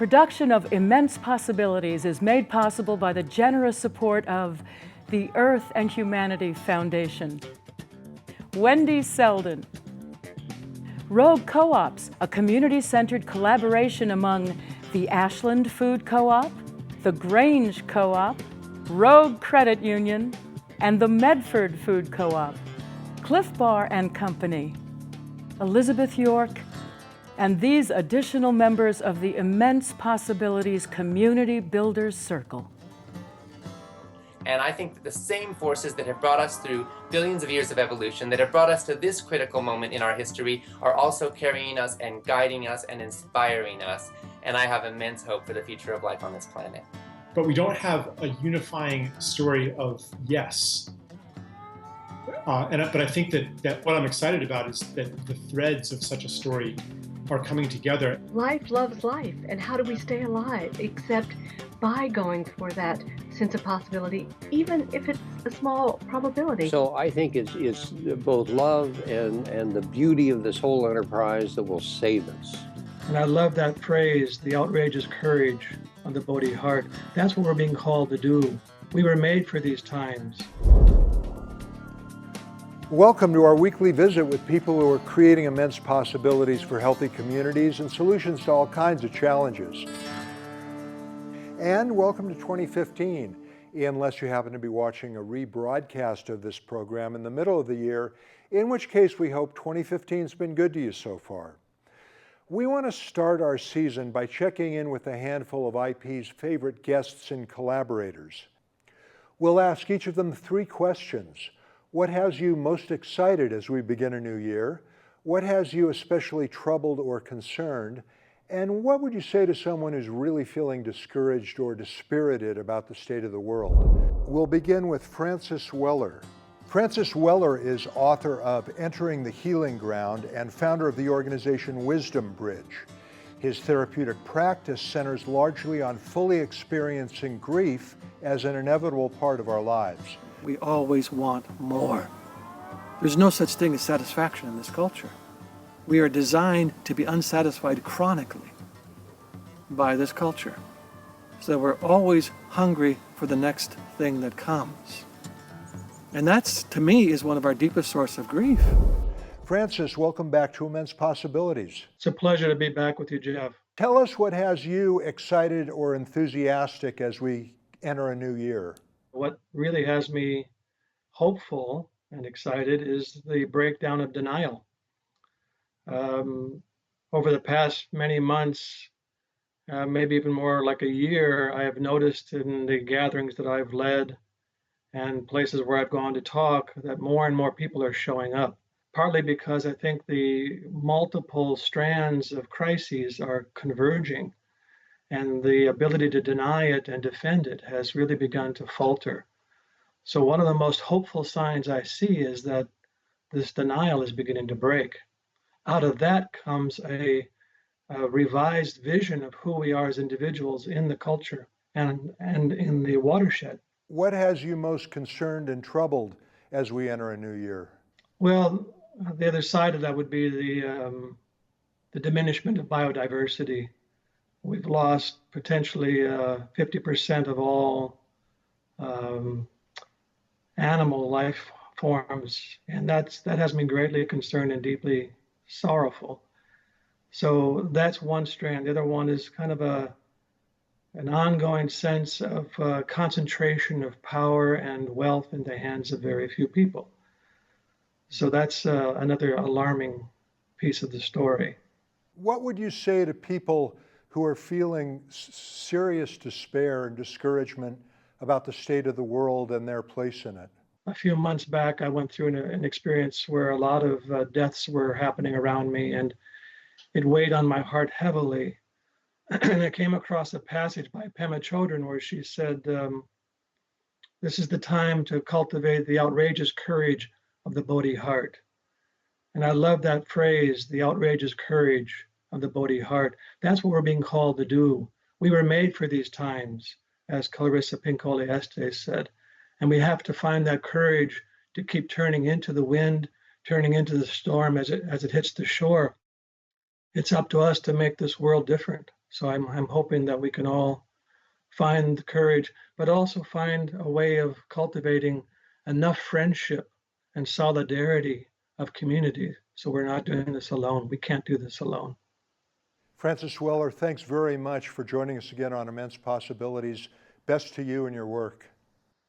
Production of immense possibilities is made possible by the generous support of the Earth and Humanity Foundation. Wendy Selden. Rogue Co-ops, a community-centered collaboration among the Ashland Food Co-op, the Grange Co-op, Rogue Credit Union, and the Medford Food Co-op, Cliff Bar and Company, Elizabeth York, and these additional members of the Immense Possibilities Community Builders Circle. And I think that the same forces that have brought us through billions of years of evolution, that have brought us to this critical moment in our history, are also carrying us and guiding us and inspiring us. And I have immense hope for the future of life on this planet. But we don't have a unifying story of yes. But I think that what I'm excited about is that the threads of such a story are coming together. Life loves life, and how do we stay alive except by going for that sense of possibility, even if it's a small probability? So I think it's both love and the beauty of this whole enterprise that will save us. And I love that phrase, the outrageous courage of the Bodhi heart. That's what we're being called to do. We were made for these times. Welcome to our weekly visit with people who are creating immense possibilities for healthy communities and solutions to all kinds of challenges. And welcome to 2015, unless you happen to be watching a rebroadcast of this program in the middle of the year, in which case we hope 2015 has been good to you so far. We want to start our season by checking in with a handful of IP's favorite guests and collaborators. We'll ask each of them 3 questions. What has you most excited as we begin a new year? What has you especially troubled or concerned? And what would you say to someone who's really feeling discouraged or dispirited about the state of the world? We'll begin with Francis Weller. Francis Weller is author of Entering the Healing Ground and founder of the organization Wisdom Bridge. His therapeutic practice centers largely on fully experiencing grief as an inevitable part of our lives. We always want more. There's no such thing as satisfaction in this culture. We are designed to be unsatisfied chronically by this culture. So we're always hungry for the next thing that comes. And that's, to me, is one of our deepest sources of grief. Francis, welcome back to Immense Possibilities. It's a pleasure to be back with you, Jeff. Tell us what has you excited or enthusiastic as we enter a new year. What really has me hopeful and excited is the breakdown of denial. Over the past many months, maybe even more like a year, I have noticed in the gatherings that I've led and places where I've gone to talk that more and more people are showing up, partly because I think the multiple strands of crises are converging, and the ability to deny it and defend it has really begun to falter. So one of the most hopeful signs I see is that this denial is beginning to break. Out of that comes a revised vision of who we are as individuals in the culture and in the watershed. What has you most concerned and troubled as we enter a new year? Well, the other side of that would be the diminishment of biodiversity. We've lost potentially 50% of all animal life forms, and that has me greatly concerned and deeply sorrowful. So that's one strand. The other one is kind of an ongoing sense of concentration of power and wealth in the hands of very few people. So that's another alarming piece of the story. What would you say to people who are feeling serious despair and discouragement about the state of the world and their place in it? A few months back, I went through an experience where a lot of deaths were happening around me, and it weighed on my heart heavily. And I came across a passage by Pema Chodron where she said, this is the time to cultivate the outrageous courage of the Bodhi heart. And I love that phrase, the outrageous courage of the Bodhi heart. That's what we're being called to do. We were made for these times, as Clarissa Pinkola Estes said. And we have to find that courage to keep turning into the wind, turning into the storm as it hits the shore. It's up to us to make this world different. So I'm hoping that we can all find the courage, but also find a way of cultivating enough friendship and solidarity of community so we're not doing this alone. We can't do this alone. Francis Weller, thanks very much for joining us again on Immense Possibilities. Best to you and your work.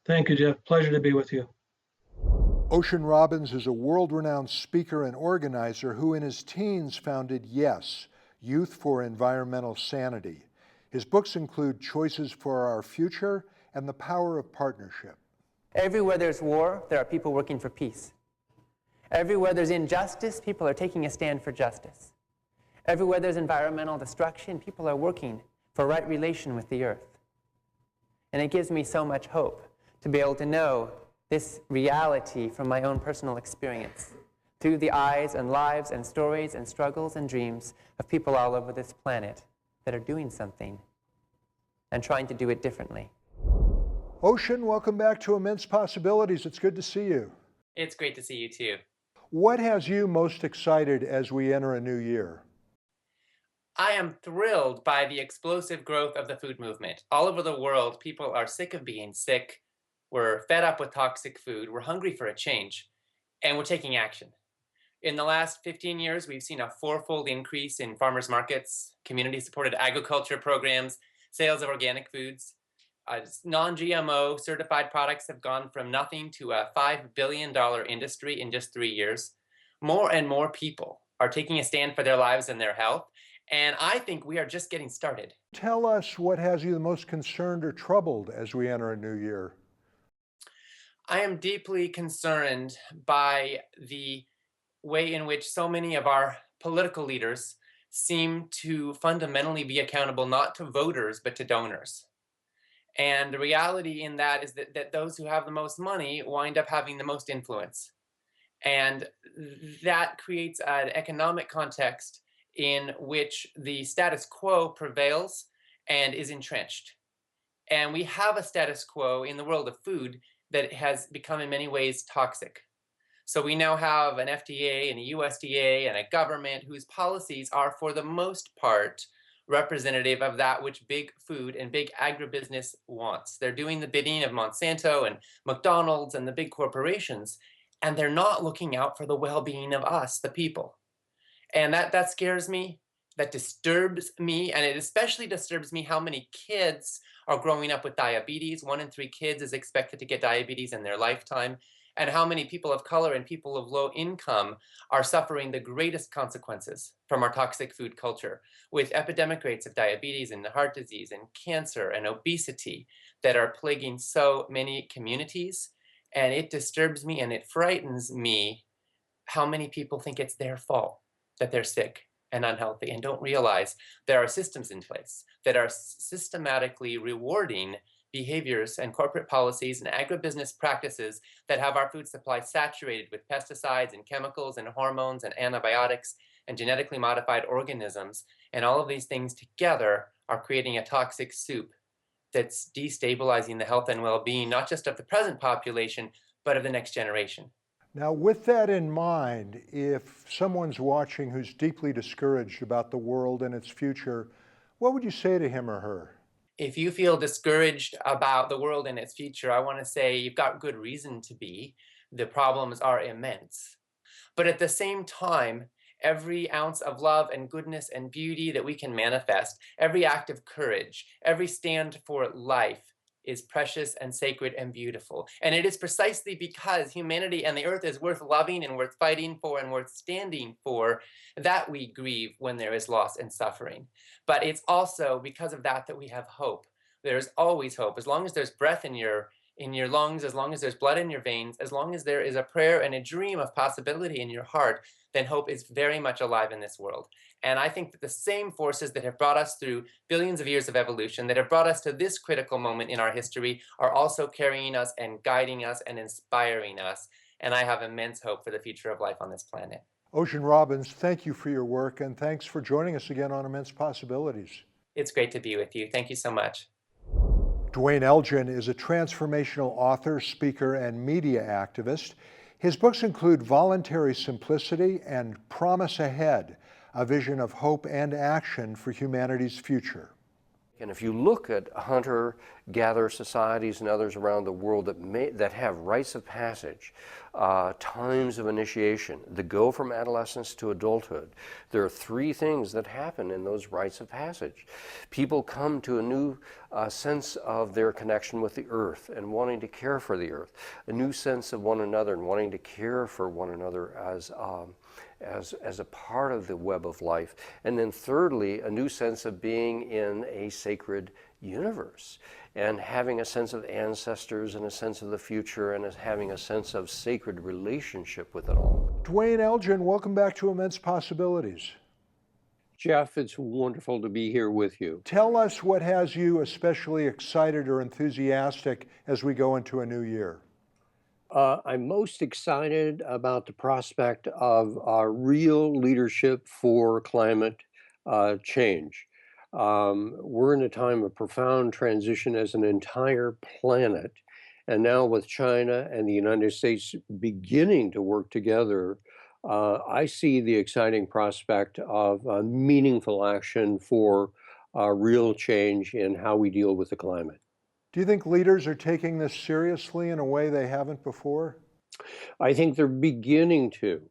Thank you, Jeff. Pleasure to be with you. Ocean Robbins is a world-renowned speaker and organizer who in his teens founded YES, Youth for Environmental Sanity. His books include Choices for Our Future and The Power of Partnership. Everywhere there's war, there are people working for peace. Everywhere there's injustice, people are taking a stand for justice. Everywhere there's environmental destruction, people are working for right relation with the earth. And it gives me so much hope to be able to know this reality from my own personal experience through the eyes and lives and stories and struggles and dreams of people all over this planet that are doing something and trying to do it differently. Ocean, welcome back to Immense Possibilities. It's good to see you. It's great to see you too. What has you most excited as we enter a new year? I am thrilled by the explosive growth of the food movement. All over the world, people are sick of being sick. We're fed up with toxic food. We're hungry for a change, and we're taking action. In the last 15 years, we've seen a fourfold increase in farmers markets, community-supported agriculture programs, sales of organic foods. Non-GMO certified products have gone from nothing to a $5 billion industry in just 3 years. More and more people are taking a stand for their lives and their health, and I think we are just getting started. Tell us what has you the most concerned or troubled as we enter a new year. I am deeply concerned by the way in which so many of our political leaders seem to fundamentally be accountable not to voters, but to donors. And the reality in that is that those who have the most money wind up having the most influence. And that creates an economic context in which the status quo prevails and is entrenched. And we have a status quo in the world of food that has become in many ways toxic. So we now have an FDA and a USDA and a government whose policies are for the most part representative of that which big food and big agribusiness wants. They're doing the bidding of Monsanto and McDonald's and the big corporations, and they're not looking out for the well-being of us, the people. And that scares me, that disturbs me, and it especially disturbs me how many kids are growing up with diabetes. 1 in 3 kids is expected to get diabetes in their lifetime, and how many people of color and people of low income are suffering the greatest consequences from our toxic food culture, with epidemic rates of diabetes and heart disease and cancer and obesity that are plaguing so many communities. And it disturbs me and it frightens me how many people think it's their fault that they're sick and unhealthy and don't realize there are systems in place that are systematically rewarding behaviors and corporate policies and agribusiness practices that have our food supply saturated with pesticides and chemicals and hormones and antibiotics and genetically modified organisms. And all of these things together are creating a toxic soup that's destabilizing the health and well-being, not just of the present population, but of the next generation. Now, with that in mind, if someone's watching who's deeply discouraged about the world and its future, what would you say to him or her? If you feel discouraged about the world and its future, I want to say you've got good reason to be. The problems are immense. But at the same time, every ounce of love and goodness and beauty that we can manifest, every act of courage, every stand for life is precious and sacred and beautiful. And it is precisely because humanity and the earth is worth loving and worth fighting for and worth standing for that we grieve when there is loss and suffering. But it's also because of that that we have hope. There's always hope. As long as there's breath in your lungs, as long as there's blood in your veins, as long as there is a prayer and a dream of possibility in your heart, then hope is very much alive in this world. And I think that the same forces that have brought us through billions of years of evolution, that have brought us to this critical moment in our history, are also carrying us and guiding us and inspiring us. And I have immense hope for the future of life on this planet. Ocean Robbins, thank you for your work, and thanks for joining us again on Immense Possibilities. It's great to be with you. Thank you so much. Dwayne Elgin is a transformational author, speaker, and media activist. His books include Voluntary Simplicity and Promise Ahead, a vision of hope and action for humanity's future. And if you look at hunter-gatherer societies and others around the world that have rites of passage, times of initiation, that go from adolescence to adulthood, there are three things that happen in those rites of passage. People come to a new sense of their connection with the earth and wanting to care for the earth, a new sense of one another and wanting to care for one another as a part of the web of life. And then thirdly, a new sense of being in a sacred universe and having a sense of ancestors and a sense of the future and having a sense of sacred relationship with it all. Dwayne Elgin, welcome back to Immense Possibilities. Jeff, it's wonderful to be here with you. Tell us what has you especially excited or enthusiastic as we go into a new year. I'm most excited about the prospect of real leadership for climate change. We're in a time of profound transition as an entire planet, and now with China and the United States beginning to work together, I see the exciting prospect of meaningful action for real change in how we deal with the climate. Do you think leaders are taking this seriously in a way they haven't before? I think they're beginning to.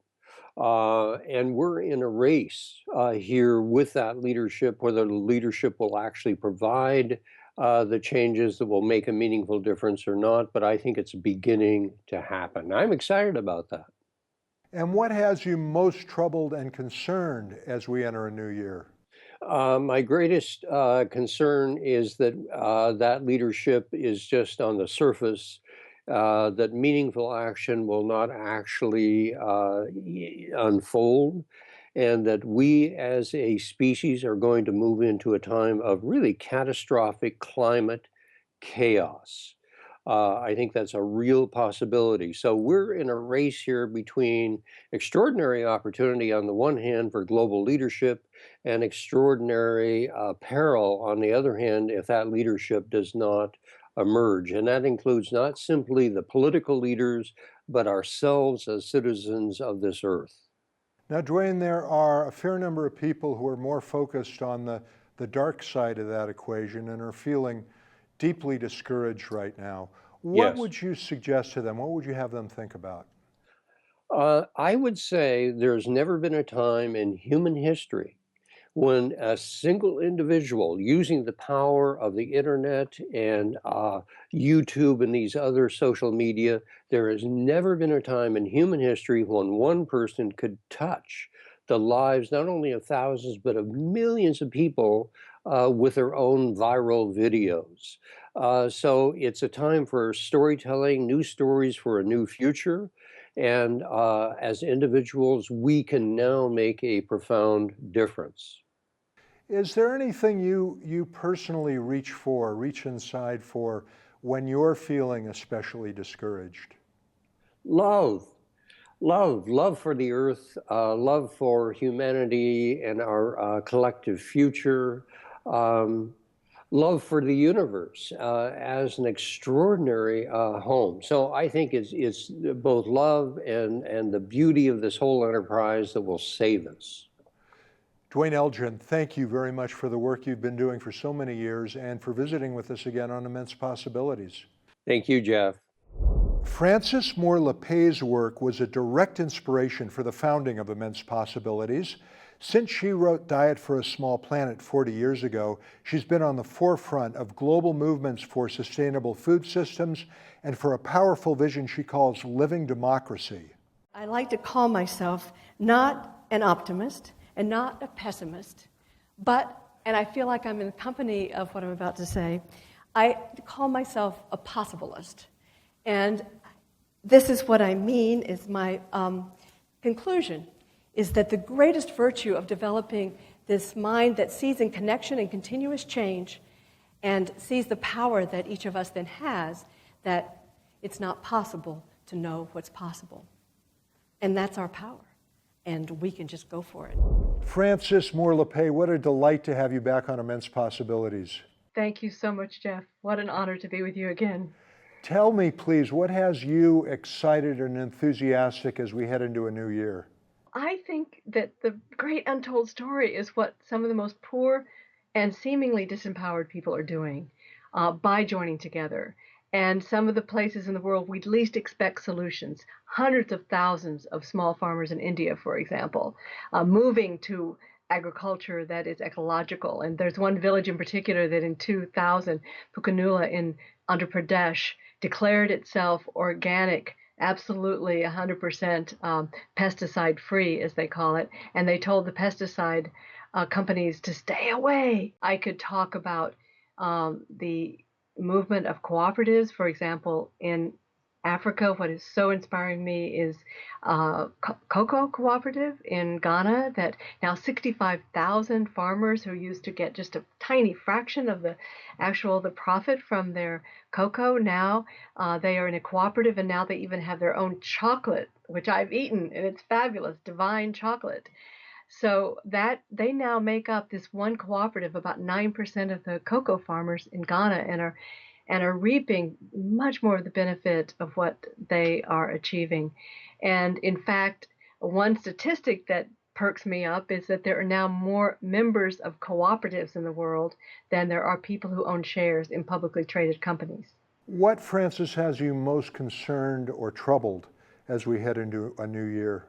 And we're in a race here with that leadership, whether the leadership will actually provide the changes that will make a meaningful difference or not, but I think it's beginning to happen. I'm excited about that. And what has you most troubled and concerned as we enter a new year? My greatest concern is that that leadership is just on the surface, that meaningful action will not actually unfold, and that we as a species are going to move into a time of really catastrophic climate chaos. I think that's a real possibility. So we're in a race here between extraordinary opportunity on the one hand for global leadership and extraordinary peril on the other hand if that leadership does not emerge. And that includes not simply the political leaders, but ourselves as citizens of this earth. Now, Dwayne, there are a fair number of people who are more focused on the dark side of that equation and are feeling deeply discouraged right now. What would you suggest to them? What would you have them think about? I would say there's never been a time in human history when a single individual using the power of the internet and YouTube and these other social media, there has never been a time in human history when one person could touch the lives not only of thousands but of millions of people with their own viral videos. So it's a time for storytelling, new stories for a new future. And as individuals, we can now make a profound difference. Is there anything you personally reach inside for when you're feeling especially discouraged? Love for the earth, love for humanity and our collective future, love for the universe as an extraordinary home. So I think it's both love and the beauty of this whole enterprise that will save us. Dwayne Elgin, thank you very much for the work you've been doing for so many years and for visiting with us again on Immense Possibilities. Thank you, Jeff. Frances Moore Lepay's work was a direct inspiration for the founding of Immense Possibilities. Since she wrote Diet for a Small Planet 40 years ago, she's been on the forefront of global movements for sustainable food systems and for a powerful vision she calls living democracy. I like to call myself not an optimist and not a pessimist, but, and I feel like I'm in the company of what I'm about to say, I call myself a possibilist. And this is what I mean, is my conclusion, is that the greatest virtue of developing this mind that sees in connection and continuous change and sees the power that each of us then has, that it's not possible to know what's possible. And that's our power. And we can just go for it. Frances Moore Lepay, what a delight to have you back on Immense Possibilities. Thank you so much, Jeff. What an honor to be with you again. Tell me, please, what has you excited and enthusiastic as we head into a new year? I think that the great untold story is what some of the most poor and seemingly disempowered people are doing by joining together. And some of the places in the world we'd least expect solutions, hundreds of thousands of small farmers in India, for example, moving to agriculture that is ecological. And there's one village in particular that in 2000, Pukanula in Andhra Pradesh, declared itself organic, absolutely 100% pesticide free, as they call it. And they told the pesticide companies to stay away. I could talk about the movement of cooperatives, for example, in Africa. What is so inspiring me is cocoa cooperative in Ghana, that now 65,000 farmers who used to get just a tiny fraction of the profit from their cocoa, now they are in a cooperative, and now they even have their own chocolate, which I've eaten, and it's fabulous, divine chocolate. So that they now make up, this one cooperative, about 9% of the cocoa farmers in Ghana, and are reaping much more of the benefit of what they are achieving. And in fact, one statistic that perks me up is that there are now more members of cooperatives in the world than there are people who own shares in publicly traded companies. What, Frances, has you most concerned or troubled as we head into a new year?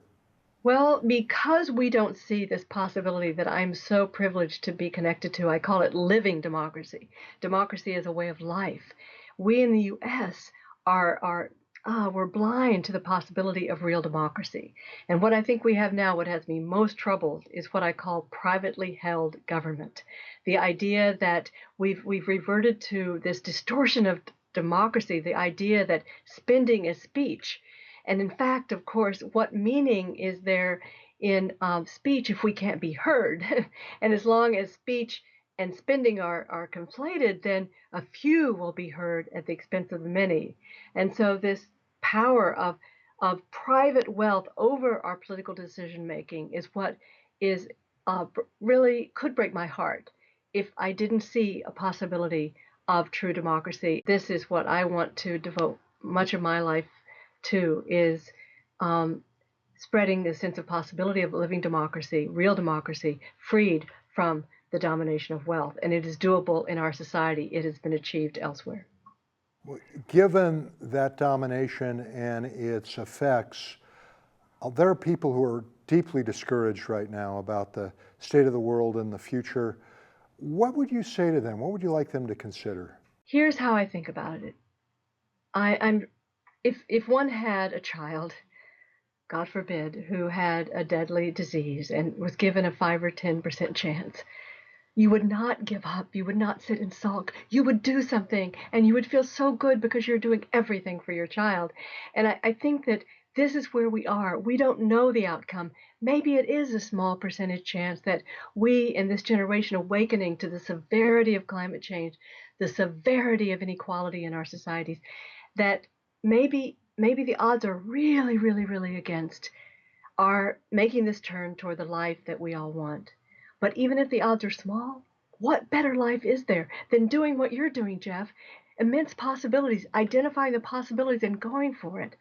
Well, because we don't see this possibility that I'm so privileged to be connected to, I call it living democracy. Democracy is a way of life. We in the U.S. we're blind to the possibility of real democracy. And what I think we have now, what has me most troubled, is what I call privately held government. The idea that we've reverted to this distortion of democracy, the idea that spending is speech. And in fact, of course, what meaning is there in speech if we can't be heard? And as long as speech and spending are conflated, then a few will be heard at the expense of the many. And so this power of private wealth over our political decision making is what is really could break my heart if I didn't see a possibility of true democracy. This is what I want to devote much of my life to, is spreading the sense of possibility of living democracy, real democracy, freed from the domination of wealth. And it is doable in our society. It has been achieved elsewhere. Given that domination and its effects, there are people who are deeply discouraged right now about the state of the world and the future. What would you say to them? What would you like them to consider? Here's how I think about it. If one had a child, God forbid, who had a deadly disease and was given a 5 or 10% chance, you would not give up. You would not sit and sulk. You would do something, and you would feel so good because you're doing everything for your child. And I think that this is where we are. We don't know the outcome. Maybe it is a small percentage chance that we in this generation awakening to the severity of climate change, the severity of inequality in our societies, that maybe the odds are really, really, really against our making this turn toward the life that we all want. But even if the odds are small, what better life is there than doing what you're doing, Jeff? Immense possibilities, identifying the possibilities and going for it.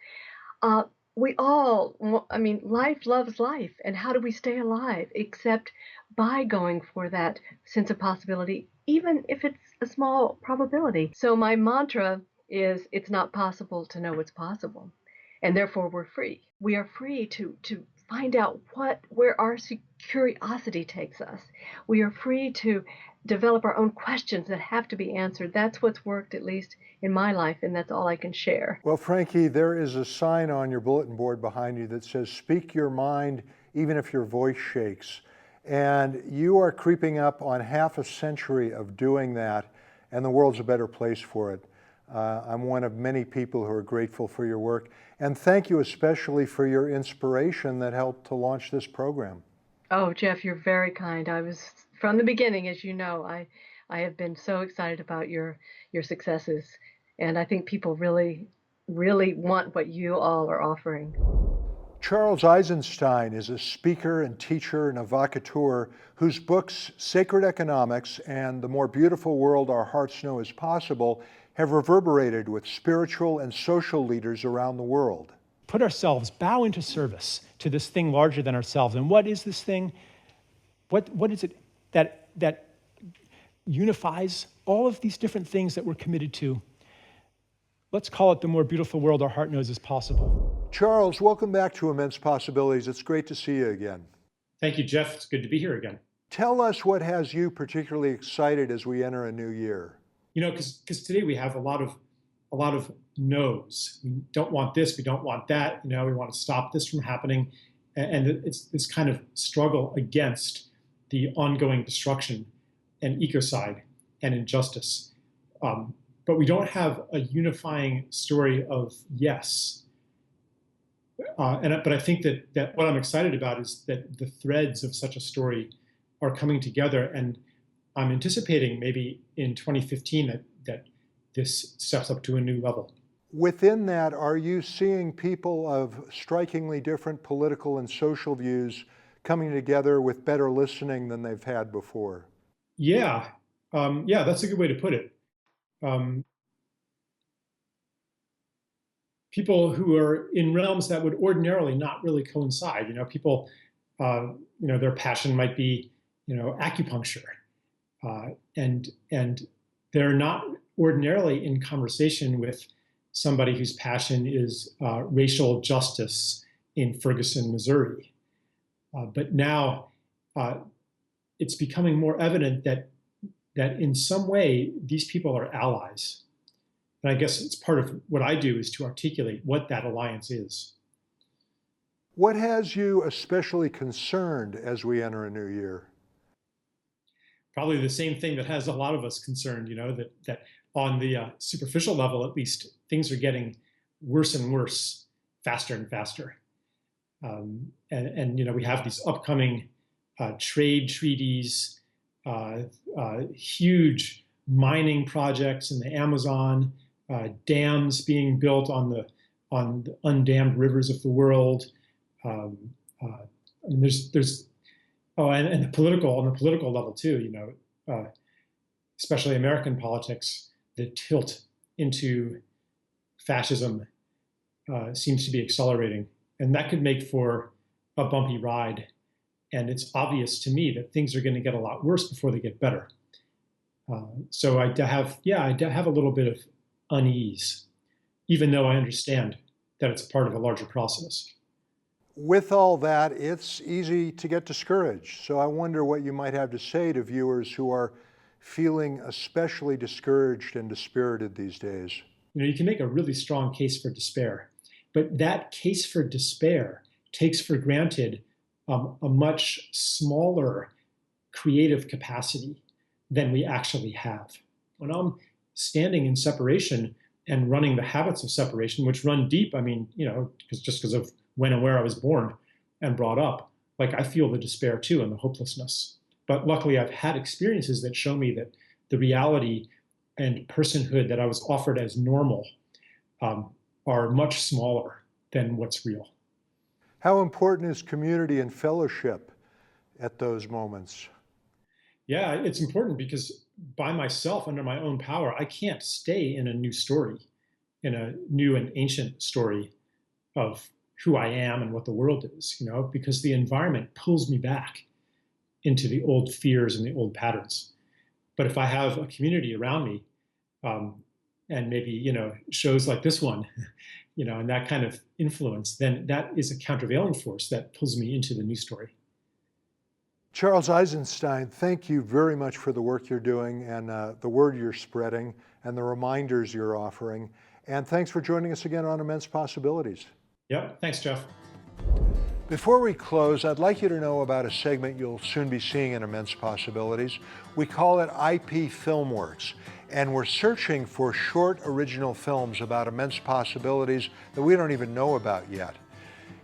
Life loves life. And how do we stay alive except by going for that sense of possibility, even if it's a small probability? So my mantra is, it's not possible to know what's possible. And therefore we're free. We are free to find out where our curiosity takes us. We are free to develop our own questions that have to be answered. That's what's worked, at least in my life, and that's all I can share. Well, Frankie, there is a sign on your bulletin board behind you that says, "Speak your mind, even if your voice shakes." And you are creeping up on half a century of doing that, and the world's a better place for it. I'm one of many people who are grateful for your work. And thank you especially for your inspiration that helped to launch this program. Oh, Jeff, you're very kind. I was, from the beginning, as you know, I have been so excited about your successes. And I think people really, really want what you all are offering. Charles Eisenstein is a speaker and teacher and evocateur whose books, Sacred Economics and The More Beautiful World Our Hearts Know Is Possible, have reverberated with spiritual and social leaders around the world. put ourselves, bow into service to this thing larger than ourselves. And what is this thing? What is it that unifies all of these different things that we're committed to? Let's call it the more beautiful world our heart knows is possible. Charles, welcome back to Immense Possibilities. It's great to see you again. Thank you, Jeff. It's good to be here again. Tell us what has you particularly excited as we enter a new year. You know, because today we have a lot of no's. We don't want this, we don't want that, you know, we want to stop this from happening. And it's this kind of struggle against the ongoing destruction and ecocide and injustice. But we don't have a unifying story of yes. But I think that what I'm excited about is that the threads of such a story are coming together, and I'm anticipating maybe in 2015 that this steps up to a new level. Within that, are you seeing people of strikingly different political and social views coming together with better listening than they've had before? Yeah, that's a good way to put it. People who are in realms that would ordinarily not really coincide. You know, people, their passion might be, acupuncture, and they're not ordinarily in conversation with somebody whose passion is racial justice in Ferguson, Missouri. But now it's becoming more evident that in some way these people are allies. And I guess it's part of what I do is to articulate what that alliance is. What has you especially concerned as we enter a new year? Probably the same thing that has a lot of us concerned, that on the superficial level, at least, things are getting worse and worse, faster and faster. And we have these upcoming trade treaties, huge mining projects in the Amazon, dams being built on the undammed rivers of the world. There's and on the political level too, especially American politics, the tilt into fascism seems to be accelerating, and that could make for a bumpy ride. And it's obvious to me that things are going to get a lot worse before they get better. So I have a little bit of unease, even though I understand that it's part of a larger process. With all that, it's easy to get discouraged. So I wonder what you might have to say to viewers who are feeling especially discouraged and dispirited these days. You can make a really strong case for despair, but that case for despair takes for granted a much smaller creative capacity than we actually have. When I'm standing in separation and running the habits of separation, which run deep, because of when and where I was born and brought up, like I feel the despair too and the hopelessness. But luckily I've had experiences that show me that the reality and personhood that I was offered as normal are much smaller than what's real. How important is community and fellowship at those moments? Yeah, it's important because by myself, under my own power, I can't stay in a new story, in a new and ancient story of who I am and what the world is, because the environment pulls me back into the old fears and the old patterns. But if I have a community around me, and maybe, shows like this one, and that kind of influence, then that is a countervailing force that pulls me into the new story. Charles Eisenstein, thank you very much for the work you're doing and the word you're spreading and the reminders you're offering. And thanks for joining us again on Immense Possibilities. Yep, thanks, Jeff. Before we close, I'd like you to know about a segment you'll soon be seeing in Immense Possibilities. We call it IP Filmworks, and we're searching for short original films about immense possibilities that we don't even know about yet.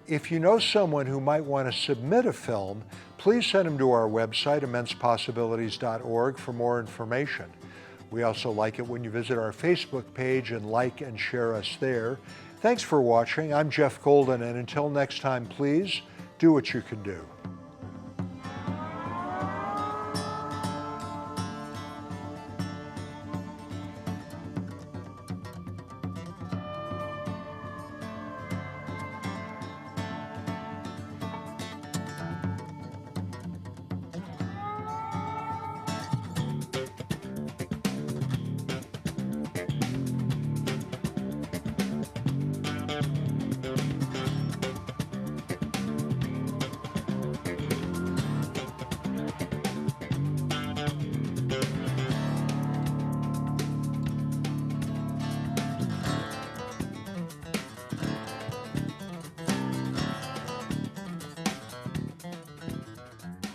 If you know someone who might want to submit a film, please send them to our website, immensepossibilities.org, for more information. We also like it when you visit our Facebook page and like and share us there. Thanks for watching. I'm Jeff Golden, and until next time, please do what you can do.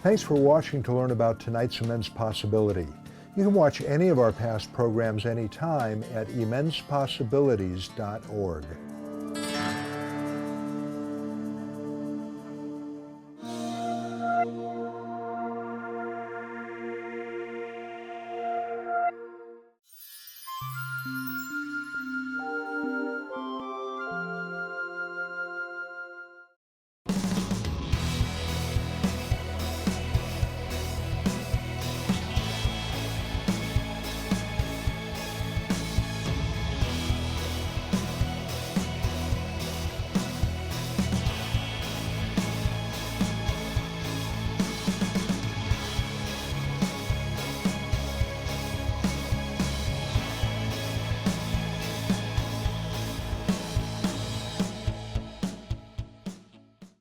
Thanks for watching to learn about tonight's immense possibility. You can watch any of our past programs anytime at immensepossibilities.org.